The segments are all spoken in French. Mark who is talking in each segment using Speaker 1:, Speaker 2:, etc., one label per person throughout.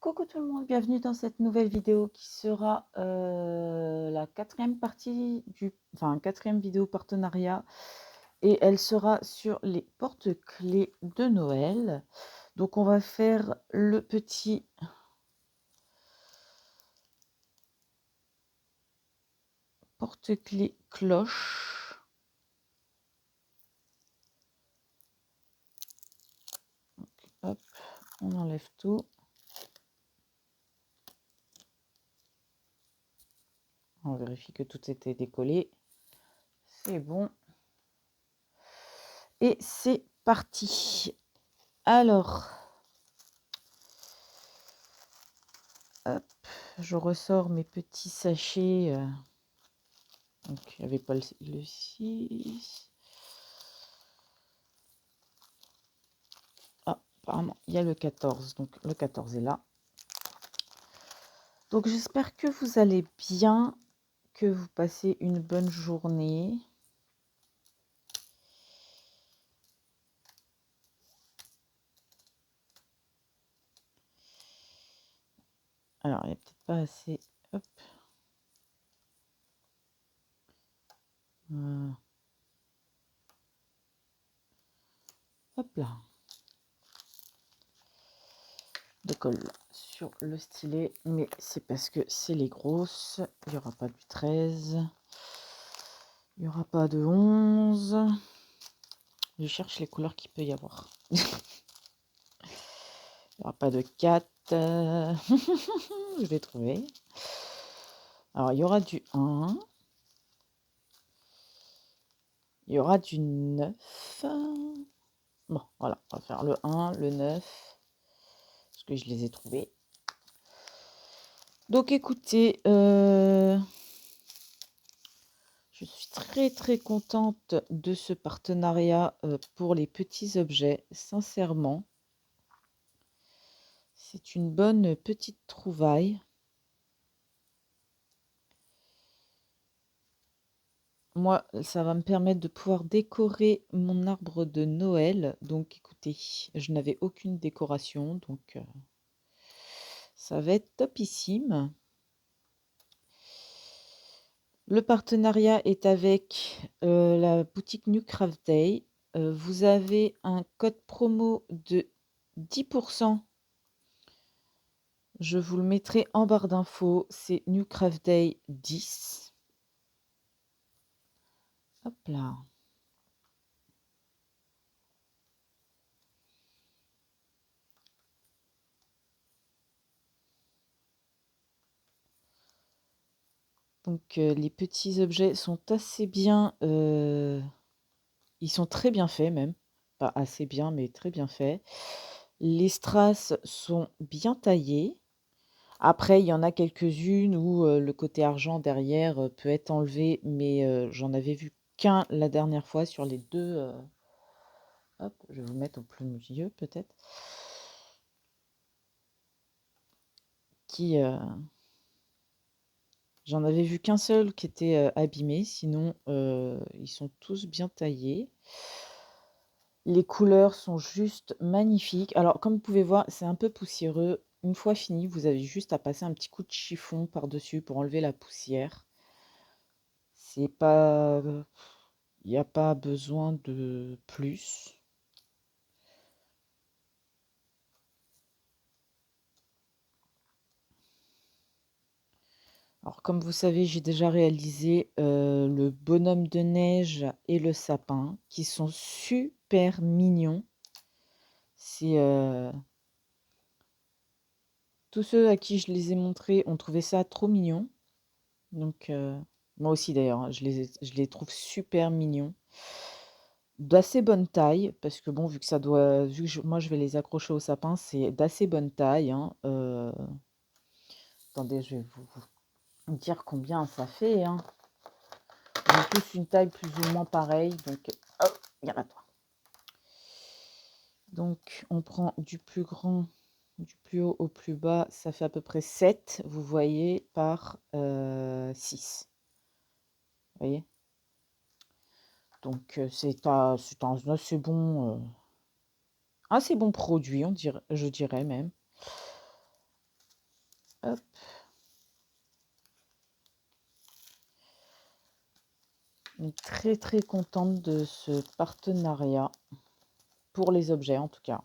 Speaker 1: Coucou tout le monde, bienvenue dans cette nouvelle vidéo qui sera la quatrième partie quatrième vidéo partenariat et elle sera sur les porte-clés de Noël. Donc on va faire le petit porte-clés cloche. Donc, hop, on enlève tout. On vérifie que tout était décollé. C'est bon. Et c'est parti. Alors, hop, je ressors mes petits sachets. Donc, il n'y avait pas le 6. Ah, apparemment, il y a le 14. Donc, le 14 est là. Donc, j'espère que vous allez bien, que vous passez une bonne journée. Alors, il n'y a peut-être pas assez. Hop. Hop là. De colle sur le stylet. Mais c'est parce que c'est les grosses. Il n'y aura pas du 13. Il n'y aura pas de 11. Je cherche les couleurs qu'il peut y avoir. Il n'y aura pas de 4. Je l'ai trouvé. Alors, il y aura du 1. Il y aura du 9. Bon, voilà, on va faire le 1, le 9. Parce que je les ai trouvés. Donc, écoutez, je suis très, très contente de ce partenariat pour les petits objets, sincèrement. C'est une bonne petite trouvaille. Moi, ça va me permettre de pouvoir décorer mon arbre de Noël. Donc, écoutez, je n'avais aucune décoration, donc ça va être topissime. Le partenariat est avec la boutique New Craft Day. Vous avez un code promo de 10%. Je vous le mettrai en barre d'infos. C'est New Craft Day 10. Hop là. Donc les petits objets sont assez bien. Ils sont très bien faits même. Pas assez bien, mais très bien faits. Les strass sont bien taillées. Après, il y en a quelques-unes où le côté argent derrière peut être enlevé, mais j'en avais vu qu'un la dernière fois sur les deux. Hop, je vais vous mettre au plus milieu peut-être. J'en avais vu qu'un seul qui était abîmé, sinon ils sont tous bien taillés. Les couleurs sont juste magnifiques. Alors, comme vous pouvez voir, c'est un peu poussiéreux. Une fois fini, vous avez juste à passer un petit coup de chiffon par-dessus pour enlever la poussière. C'est pas... Il n'y a pas besoin de plus. Alors, comme vous savez, j'ai déjà réalisé le bonhomme de neige et le sapin, qui sont super mignons. C'est tous ceux à qui je les ai montrés ont trouvé ça trop mignon. Donc, moi aussi d'ailleurs, hein, je les trouve super mignons. D'assez bonne taille, parce que bon, vu que moi je vais les accrocher au sapin, c'est d'assez bonne taille, hein. Attendez, je vais vous dire combien ça fait, hein. Ils ont tous une taille plus ou moins pareille, donc hop, regarde toi. Donc, on prend du plus grand, du plus haut au plus bas, ça fait à peu près 7, vous voyez, par 6. Vous voyez? Donc, c'est un assez bon produit, je dirais même. Hop. Très très contente de ce partenariat, pour les objets en tout cas.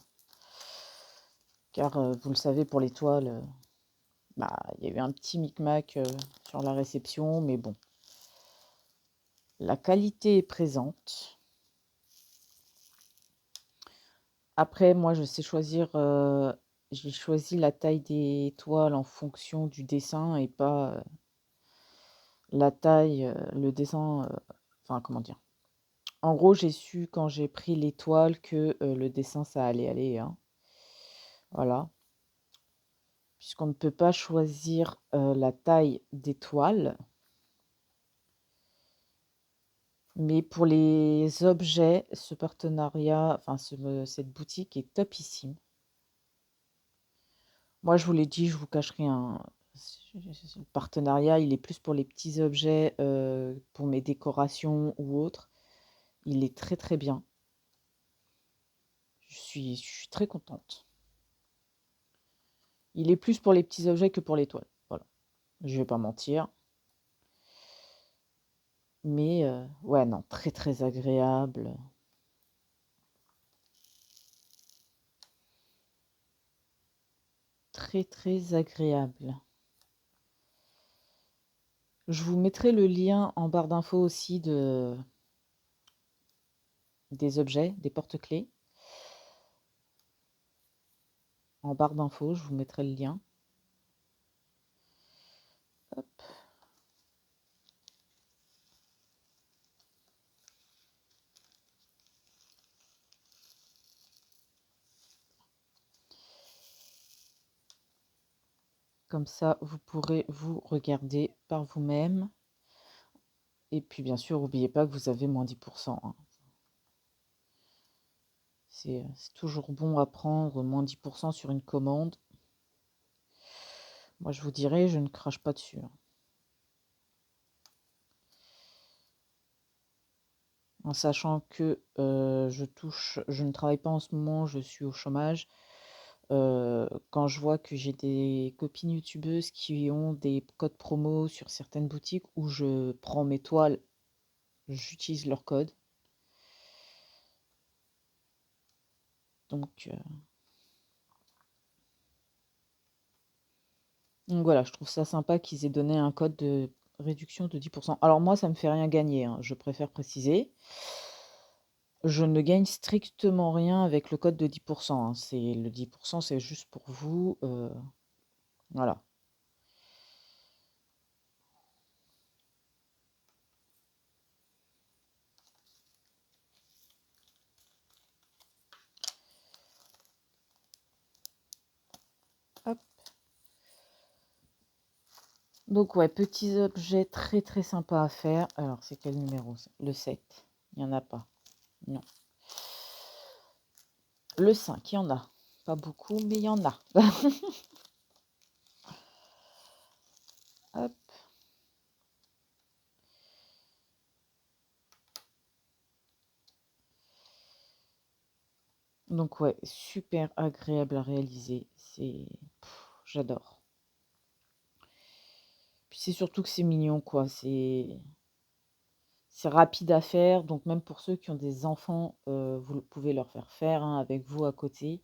Speaker 1: Car vous le savez, pour les toiles, bah, il y a eu un petit micmac sur la réception, mais bon, la qualité est présente. Après, moi, je sais choisir, j'ai choisi la taille des toiles en fonction du dessin et pas la taille, le dessin, enfin, comment dire? En gros, j'ai su quand j'ai pris les toiles que le dessin, ça allait aller, hein. Voilà. Puisqu'on ne peut pas choisir la taille des toiles. Mais pour les objets, ce partenariat, enfin cette boutique est topissime. Moi, je vous l'ai dit, je vous cache rien. Le partenariat, il est plus pour les petits objets, pour mes décorations ou autres. Il est très très bien. Je suis très contente. Il est plus pour les petits objets que pour les toiles. Voilà. Je vais pas mentir. Mais ouais, non, très très agréable. Très très agréable. Je vous mettrai le lien en barre d'infos aussi des objets, des porte-clés. En barre d'infos, je vous mettrai le lien. Hop. Comme ça, vous pourrez vous regarder par vous-même. Et puis, bien sûr, n'oubliez pas que vous avez moins 10%, hein. C'est toujours bon à prendre, moins 10% sur une commande. Moi, je vous dirais, je ne crache pas dessus, hein. En sachant que je ne travaille pas en ce moment, je suis au chômage. Quand je vois que j'ai des copines youtubeuses qui ont des codes promo sur certaines boutiques où je prends mes toiles, j'utilise leur code. Donc voilà, je trouve ça sympa qu'ils aient donné un code de réduction de 10%. Alors moi, ça me fait rien gagner, hein, je préfère préciser. Je ne gagne strictement rien avec le code de 10%, hein. C'est le 10%, c'est juste pour vous, voilà. Hop. Donc ouais, petits objets très très sympas à faire. Alors, c'est quel numéro ça? Le 7. Il n'y en a pas. Non. Le 5, il y en a. Pas beaucoup, mais il y en a. Hop. Donc ouais, super agréable à réaliser. J'adore. Puis c'est surtout que c'est mignon, quoi. C'est rapide à faire. Donc même pour ceux qui ont des enfants, vous pouvez leur faire, hein, avec vous à côté.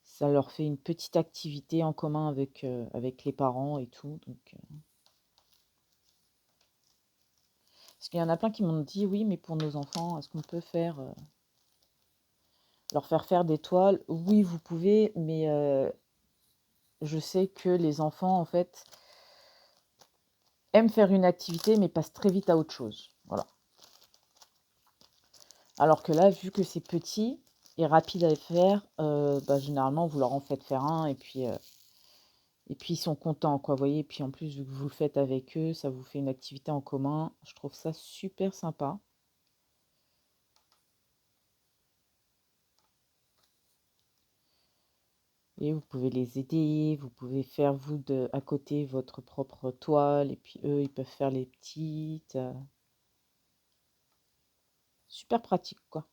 Speaker 1: Ça leur fait une petite activité en commun avec les parents et tout. Donc, parce qu'il y en a plein qui m'ont dit: «Oui, mais pour nos enfants, est-ce qu'on peut leur faire des toiles?» Oui, vous pouvez, mais je sais que les enfants, en fait, aiment faire une activité, mais passent très vite à autre chose. Voilà. Alors que là, vu que c'est petit et rapide à faire, bah, généralement, vous leur en faites faire un et puis ils sont contents, quoi, vous voyez? Et puis en plus, vu que vous le faites avec eux, ça vous fait une activité en commun. Je trouve ça super sympa. Et vous pouvez les aider, vous pouvez faire vous à côté votre propre toile, et puis eux, ils peuvent faire les petites. Super pratique, quoi.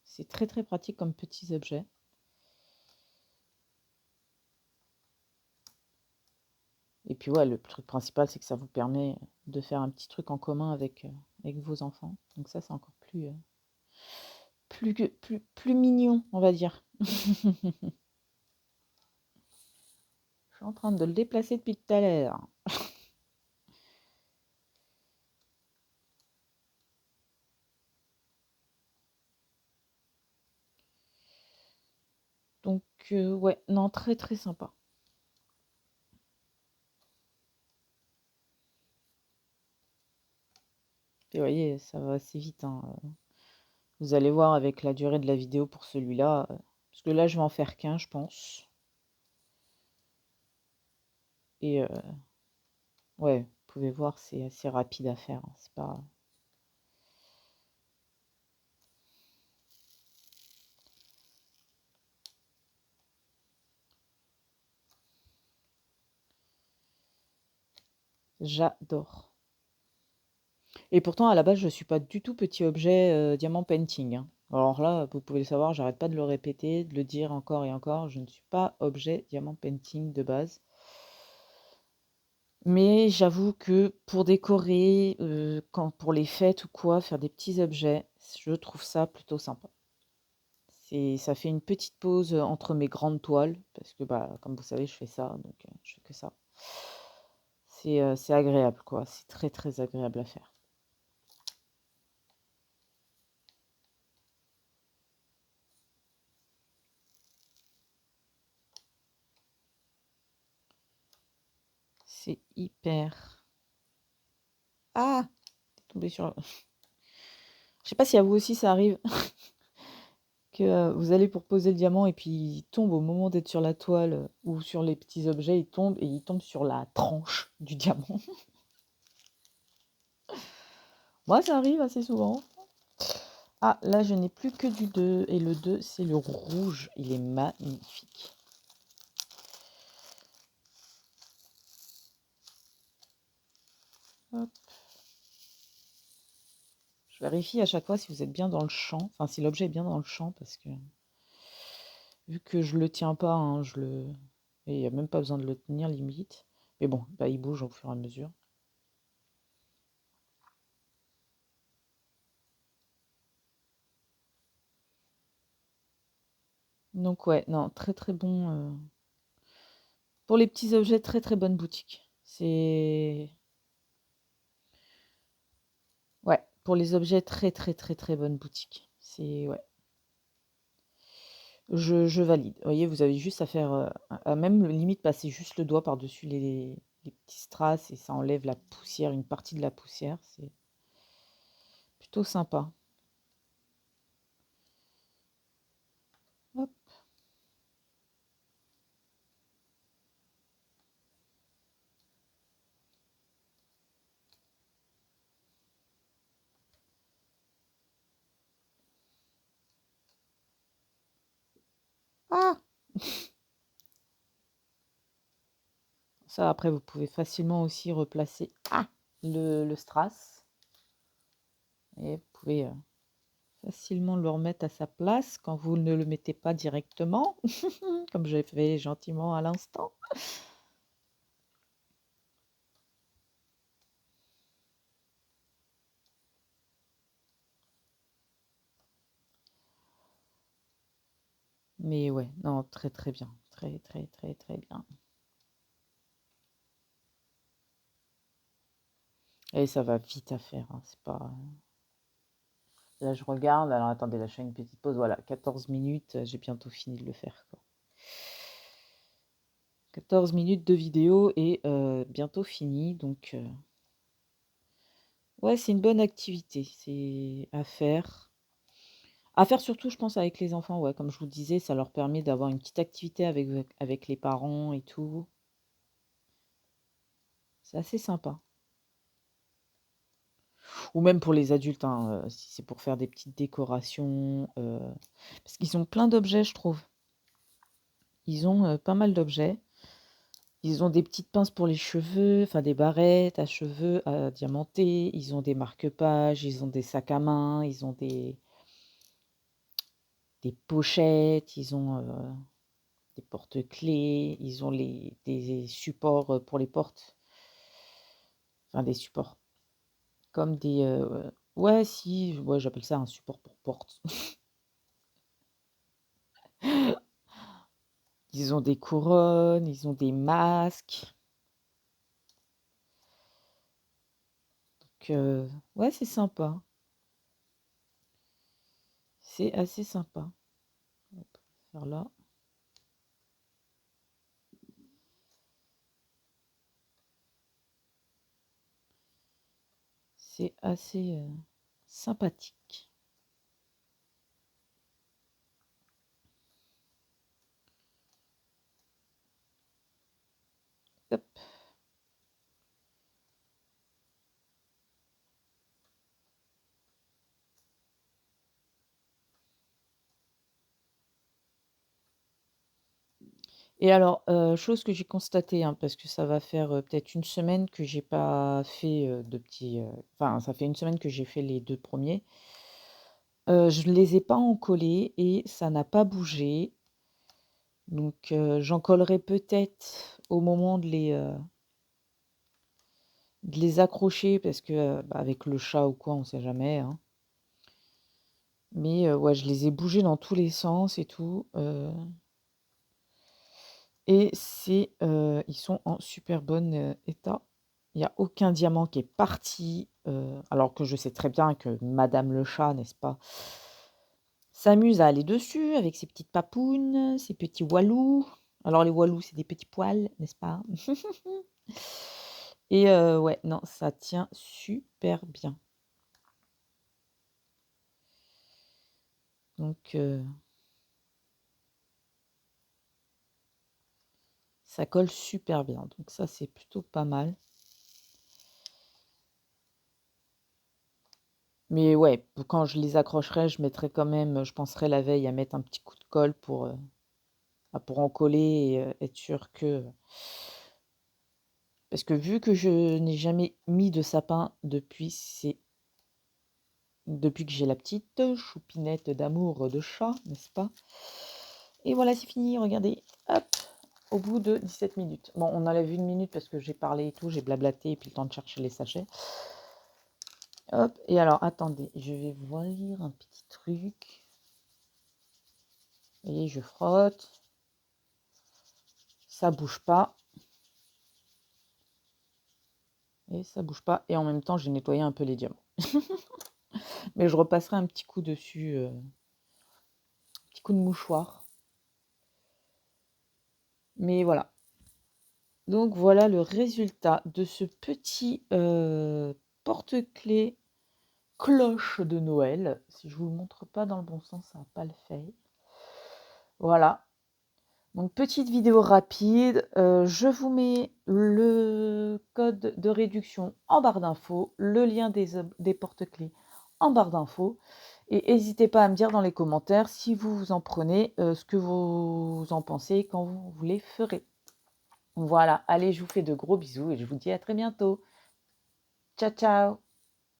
Speaker 1: C'est très très pratique comme petits objets. Et puis ouais, le truc principal, c'est que ça vous permet de faire un petit truc en commun avec vos enfants. Donc ça, c'est encore plus mignon, on va dire. Je suis en train de le déplacer depuis tout à l'heure. Donc ouais, non, très très sympa. Et vous voyez, ça va assez vite, hein. Vous allez voir avec la durée de la vidéo pour celui-là. Parce que là, je vais en faire qu'un, je pense. Et ouais, vous pouvez voir, c'est assez rapide à faire, hein. C'est pas... J'adore. Et pourtant, à la base, je ne suis pas du tout petit objet diamant painting, hein. Alors là, vous pouvez le savoir, j'arrête pas de le répéter, de le dire encore et encore, je ne suis pas objet diamant painting de base. Mais j'avoue que pour décorer, pour les fêtes ou quoi, faire des petits objets, je trouve ça plutôt sympa. Ça fait une petite pause entre mes grandes toiles, parce que bah, comme vous savez, je fais ça, donc je fais que ça. C'est agréable, quoi. C'est très très agréable à faire. C'est hyper... Ah! T'es tombé sur... Je sais pas si à vous aussi ça arrive, que vous allez pour poser le diamant et puis il tombe au moment d'être sur la toile ou sur les petits objets, il tombe et il tombe sur la tranche du diamant. Moi, ça arrive assez souvent. Ah, là, je n'ai plus que du 2 et le 2, c'est le rouge. Il est magnifique. Hop. Je vérifie à chaque fois si vous êtes bien dans le champ, enfin si l'objet est bien dans le champ, parce que vu que je le tiens pas, hein, et il n'y a même pas besoin de le tenir limite. Mais bon, bah, il bouge au fur et à mesure. Donc ouais, non, très très bon. Pour les petits objets, très très bonne boutique. C'est... Ouais, pour les objets, très très très très bonne boutique. C'est... Ouais, je valide. Vous voyez, vous avez juste à faire... à même limite passer juste le doigt par-dessus les petits strass et ça enlève la poussière, une partie de la poussière. C'est plutôt sympa. Hop. Ah! Ça, après, vous pouvez facilement aussi replacer le strass. Et vous pouvez facilement le remettre à sa place quand vous ne le mettez pas directement, comme j'ai fait gentiment à l'instant. Mais ouais, non, très très bien. Très très très très bien. Et ça va vite à faire, hein, c'est pas... Là, je regarde. Alors, attendez, là, je fais une petite pause. Voilà, 14 minutes. J'ai bientôt fini de le faire, quoi. 14 minutes de vidéo et bientôt fini. Donc, ouais, c'est une bonne activité. C'est à faire. À faire surtout, je pense, avec les enfants. Ouais, comme je vous disais, ça leur permet d'avoir une petite activité avec les parents et tout. C'est assez sympa. Ou même pour les adultes, hein, si c'est pour faire des petites décorations. Parce qu'ils ont plein d'objets, je trouve. Ils ont pas mal d'objets. Ils ont des petites pinces pour les cheveux, enfin des barrettes à cheveux à diamanter. Ils ont des marque-pages, ils ont des sacs à main, ils ont des pochettes, ils ont... des porte-clés, ils ont des supports, pour les portes, enfin des supports, comme des, ouais si, ouais j'appelle ça un support pour porte. Ils ont des couronnes, ils ont des masques, donc ouais c'est sympa, c'est assez sympa. Hop, faire là. C'est assez, sympathique. Hop. Et alors, chose que j'ai constatée, hein, parce que ça va faire, peut-être une semaine que j'ai pas fait, de petits, enfin, ça fait une semaine que j'ai fait les 2 premiers. Je ne les ai pas encollés et ça n'a pas bougé. Donc, j'en collerai peut-être au moment de les accrocher parce que, bah, avec le chat ou quoi, on sait jamais, hein. Mais, ouais, je les ai bougés dans tous les sens et tout, et c'est, ils sont en super bon, état. Il y a aucun diamant qui est parti, alors que je sais très bien que madame le chat, n'est-ce pas, s'amuse à aller dessus avec ses petites papounes, ses petits walous. Alors les walous, c'est des petits poils, n'est-ce pas? Et ouais, non, ça tient super bien. Donc ça colle super bien, donc ça, c'est plutôt pas mal. Mais ouais, quand je les accrocherai, je mettrai quand même, je penserai la veille à mettre un petit coup de colle pour en coller et être sûr que parce que vu que je n'ai jamais mis de sapin depuis que j'ai la petite choupinette d'amour de chat, n'est-ce pas? Et voilà, c'est fini, regardez, hop, au bout de 17 minutes. Bon, on enlève 1 minute parce que j'ai parlé et tout, j'ai blablaté et puis le temps de chercher les sachets. Hop, et alors attendez, je vais vous lire un petit truc. Et je frotte. Ça bouge pas. Et ça bouge pas. Et en même temps, j'ai nettoyé un peu les diamants. Mais je repasserai un petit coup dessus, un petit coup de mouchoir. Mais voilà. Donc voilà le résultat de ce petit porte-clés cloche de Noël. Si je vous le montre pas dans le bon sens, ça va pas le faire. Voilà. Donc petite vidéo rapide. Je vous mets le code de réduction en barre d'infos, le lien des porte-clés en barre d'infos. Et n'hésitez pas à me dire dans les commentaires si vous en prenez, ce que vous en pensez quand vous les ferez. Voilà, allez, je vous fais de gros bisous et je vous dis à très bientôt. Ciao, ciao!